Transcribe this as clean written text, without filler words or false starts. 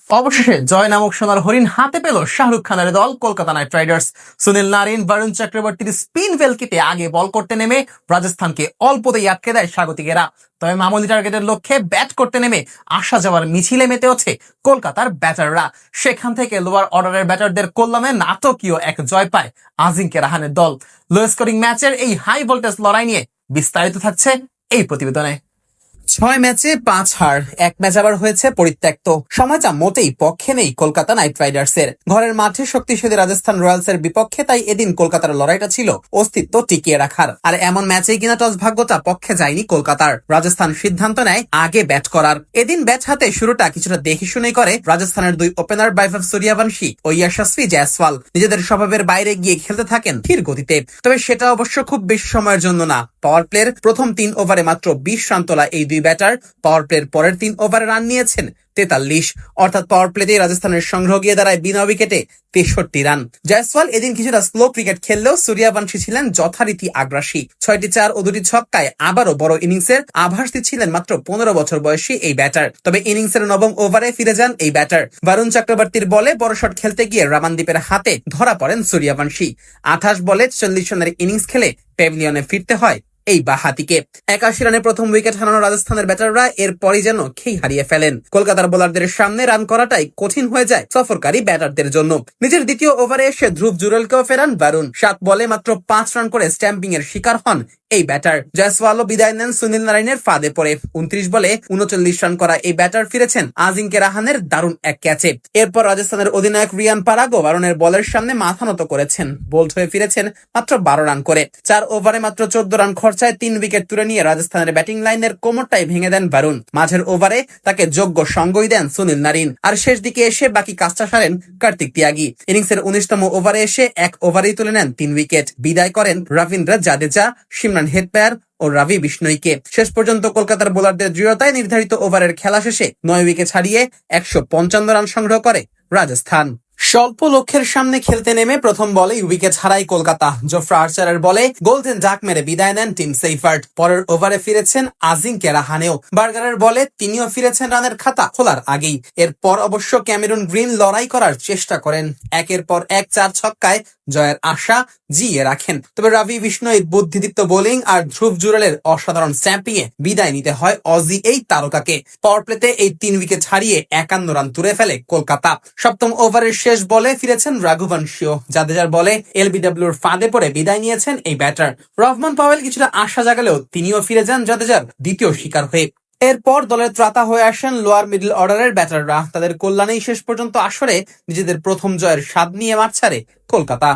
অবশেষে জয় নামক সোনার হরিণ হাতে পেল শাহরুখ খানের দল কলকাতা নাইট রাইডার্স। সুনীল নারিন, বরুণ চক্রবর্তীর স্পিন ভেলকিতে আগে বল করতে নেমে রাজস্থানকে অল্পতেই আটকে দেয় স্বাগতিকেরা। তবে মামুলি টার্গেটের লক্ষ্যে ব্যাট করতে নেমে আসা যাওয়ার মিছিলে মেতে হচ্ছে কলকাতার ব্যাটাররা। সেখান থেকে লোয়ার অর্ডারের ব্যাটারদের কল্যাণে নাটকীয় এক জয় পায় আজিঙ্কে রাহানের দল। লো স্কোরিং ম্যাচের এই হাই ভোল্টেজ লড়াই নিয়ে বিস্তারিত থাকছে এই প্রতিবেদনে। 6 ম্যাচে 5 হার, এক ম্যাচ আবার হয়েছে পরিত্যক্ত। সময়টা মোটেই পক্ষে নেই কলকাতা নাইট রাইডার্সের। ঘরের মাঠে শক্তিশালী রাজস্থান রয়্যালসের বিপক্ষে তাই এদিন কলকাতার লড়াইটা ছিল অস্তিত্ব টিকিয়ে রাখার। আর এমন ম্যাচেই কিনা টস ভাগ্যটা পক্ষে যায়নি কলকাতার। রাজস্থান সিদ্ধান্ত নেয় আগে ব্যাট করার। এদিন ব্যাট হাতে শুরুটা কিছুটা দেখে শুনেই করে রাজস্থানের দুই ওপেনার বৈভব সূর্যবংশী ও যশস্বী জয়সওয়াল। নিজেদের স্বভাবের বাইরে গিয়ে খেলতে থাকেন ধীর গতিতে। তবে সেটা অবশ্য খুব বেশি সময়ের জন্য না। পাওয়ার প্লের প্রথম 3 ওভারে মাত্র 20 রান তোলা এই দুই ব্যাটার পাওয়ার প্লের পরের 3 ওভারে রান নিয়েছেন 43। অর্থাৎ পাওয়ার প্লেতেই রাজস্থানের সংগ্রহ গিয়ে দাঁড়ায় বিনা উইকেটে 63 রান। জয়সওয়াল এদিন কিছুটা স্লো ক্রিকেট খেললেও সূর্যবংশী ছিলেন যথারীতি আগ্রাসী। 6টি 4 ও 2টি ছক্কায় আবারও বড় ইনিংসের আভাস দিচ্ছিলেন মাত্র 15 বছর বয়সী এই ব্যাটার। তবে ইনিংসের 9ম ওভারে ফিরে যান এই ব্যাটার। বরুণ চক্রবর্তীর বলে বড় শট খেলতে গিয়ে রামানদীপের হাতে ধরা পড়েন সূর্যবংশী। 28 বলে 40 রানের ইনিংস খেলে প্যাভিলিয়নে ফিরতে হয় এই বাহাতিকে। 81 রানে প্রথম উইকেট হারানো রাজস্থানের ব্যাটাররা এরপরই যেন খেই হারিয়ে ফেলেন। কলকাতার বোলারদের সামনে রান করাটাই কঠিন হয়ে যায় সফরকারী ব্যাটারদের জন্য। নিজের দ্বিতীয় ওভারে এসে ধ্রুব জুরেলকেও ফেরান বরুণ। 7 বলে মাত্র 5 রান করে স্ট্যাম্পিং এর শিকার হন এই ব্যাটার। জয়সওয়ালও বিদায় নেন সুনীল নারায়ণের ফাঁদে পড়ে। 29 বলে 39 রান করা এই ব্যাটার ফিরেছেন আজিঙ্কে রাহানের দারুণ এক ক্যাচে। এরপর রাজস্থানের অধিনায়ক রিয়ান পারাগো বরুণের বলের সামনে মাথা নত করেছেন। বোল্ড হয়ে ফিরেছেন মাত্র 12 রান করে। 4 ওভারে মাত্র 14 রান খরচায় 3 উইকেট তুলে নিয়ে রাজস্থানের ব্যাটিং লাইনের কোমরটাই ভেঙে দেন বরুণ। মাঝের ওভারে তাকে যোগ্য সঙ্গই দেন সুনীল নারিন। আর শেষ দিকে এসে বাকি কাজটা সারেন কার্তিক ত্যাগী। ইনিংসের 19তম ওভারে এসে 1 ওভারেই তুলে নেন 3 উইকেট। বিদায় করেন রবীন্দ্র জাদেজা, সিমরন হেটমেয়ার ও রবি বিষ্ণইকে। শেষ পর্যন্ত কলকাতার বোলারদের দৃঢ়তায় নির্ধারিত ওভারের খেলা শেষে 9 উইকেট হারিয়ে 155 রান সংগ্রহ করে রাজস্থান। স্বল্প লক্ষ্যের সামনে খেলতে নেমে প্রথম বলেই উইকেট হারায় কলকাতা। জোফ্রা আর্চারের বলে গোল্ডেন ডাক মেরে বিদায় নেন টিম সেইফার্ট। পরের ওভারে ফিরেছেন আজিঙ্কে রাহানেও। বার্গারের বলে তিনিও ফিরেছেন রানের খাতা খোলার আগেই। এরপর অবশ্য ক্যামেরুন গ্রিন লড়াই করার চেষ্টা করেন। একের পর এক 4 ছক্কায় জয়ের আশা জিয়ে রাখেন। তবে রবি বিষ্ণইর বুদ্ধিদীপ্ত বোলিং আর ধ্রুব জুরেলের অসাধারণ স্ট্যাম্পিং এ বিদায় নিতে হয় অজি এই তারকাকে। পাওয়ার প্লেতে এই 3 উইকেট হারিয়ে 51 রান তুলে ফেলে কলকাতা। 7ম ওভারের শেষ বলে ফিরেছেন রাঘুবংশীও। জাদেজার বলে এলবিডব্লিউর ফাঁদে পড়ে বিদায় নিয়েছেন এই ব্যাটার। রহমান পাওয়েল কিছুটা আশা জাগালেও তিনিও ফিরে যান জাদেজার দ্বিতীয় শিকার হয়ে। এরপর দলের ত্রাতা হয়ে আসেন লোয়ার মিডল অর্ডারের ব্যাটাররা। তাদের কল্যাণেই শেষ পর্যন্ত আসরে নিজেদের প্রথম জয়ের স্বাদ নিয়ে মাঠ ছাড়ে কলকাতা।